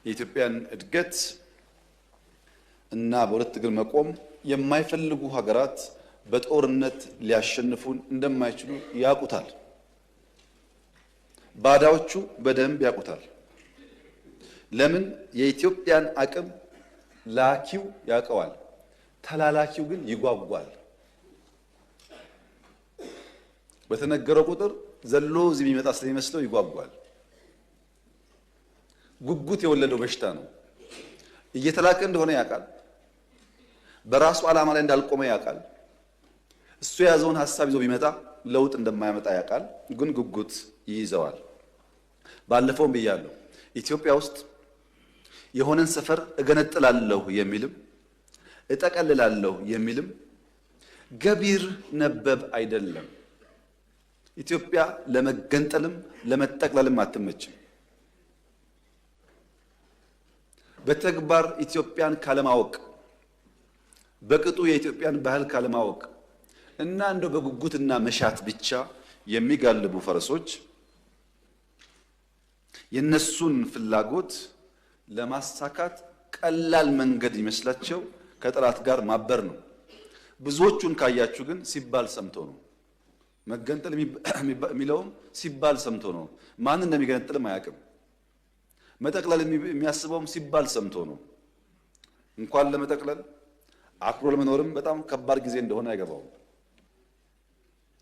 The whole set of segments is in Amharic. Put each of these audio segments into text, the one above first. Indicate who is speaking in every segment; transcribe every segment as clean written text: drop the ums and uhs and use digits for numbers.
Speaker 1: የኢትዮጵያን እድገት እና በሁለት እግር መቆም የማይፈልጉ ሀገራት በጦርነት ሊያሸንፉን እንደማይችሉ ያውቁታል። ባዳዎቹ በደንብ ያውቁታል። ለምን? የኢትዮጵያን አቅም ላኪው ያውቀዋል፣ ተላላኪው ግን ይጓጓል። በተነገረው ቁጥር ዘሎ እዚህ የሚመጣ ስለሚመስለው ይጓጓል። ጉጉት የወለደው በሽታ ነው። እየተላከ እንደሆነ ያውቃል። በራሱ ዓላማ ላይ እንዳልቆመ ያውቃል። እሱ የያዘውን ሐሳብ ይዞ ቢመጣ ለውጥ እንደማያመጣ ያውቃል። ግን ጉጉት ይይዘዋል። ባለፈውም ብያለሁ፣ ኢትዮጵያ ውስጥ የሆነን ሰፈር እገነጥላለሁ የሚልም እጠቀልላለሁ የሚልም ገቢር ነበብ አይደለም። ኢትዮጵያ ለመገንጠልም ለመጠቅለልም አትመችም። በተግባር ኢትዮጵያን ካለማወቅ፣ በቅጡ የኢትዮጵያን ባህል ካለማወቅ እና እንደው በጉጉትና መሻት ብቻ የሚጋልቡ ፈረሶች የነሱን ፍላጎት ለማሳካት ቀላል መንገድ ይመስላቸው ከጠላት ጋር ማበር ነው። ብዙዎቹን ካያችሁ ግን ሲባል ሰምቶ ነው። መገንጠል የሚለውም ሲባል ሰምቶ ነው። ማን እንደሚገነጥልም አያውቅም። መጠቅለል የሚያስበውም ሲባል ሰምቶ ነው። እንኳን ለመጠቅለል አክብሮ ለመኖርም በጣም ከባድ ጊዜ እንደሆነ አይገባውም።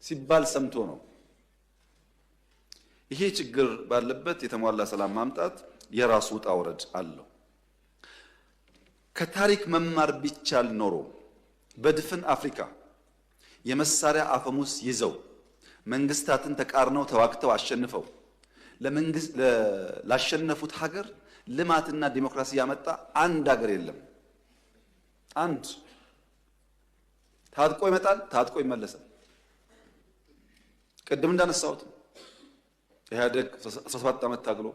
Speaker 1: ሲባል ሰምቶ ነው። ይሄ ችግር ባለበት የተሟላ ሰላም ማምጣት የራሱ ውጣ ውረድ አለው። ከታሪክ መማር ቢቻል ኖሮ በድፍን አፍሪካ የመሳሪያ አፈሙስ ይዘው መንግስታትን ተቃርነው ተዋግተው አሸንፈው ላሸነፉት ሀገር ልማትና ዲሞክራሲ ያመጣ አንድ ሀገር የለም። አንድ ታጥቆ ይመጣል፣ ታጥቆ ይመለሳል። ቅድም እንዳነሳሁት ኢህአዴግ 17 ዓመት ታግሎ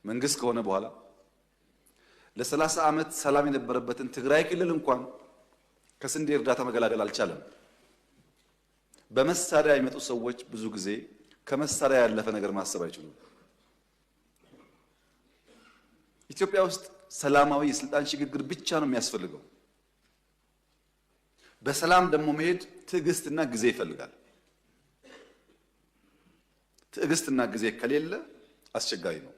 Speaker 1: መንግስት ከሆነ በኋላ ለ30 ዓመት ሰላም የነበረበትን ትግራይ ክልል እንኳን ከስንዴ እርዳታ መገላገል አልቻለም። በመሳሪያ የሚመጡ ሰዎች ብዙ ጊዜ ከመሳሪያ ያለፈ ነገር ማሰብ አይችሉም። ኢትዮጵያ ውስጥ ሰላማዊ የስልጣን ሽግግር ብቻ ነው የሚያስፈልገው። በሰላም ደግሞ መሄድ ትዕግስትና ጊዜ ይፈልጋል። ትዕግስትና ጊዜ ከሌለ አስቸጋሪ ነው።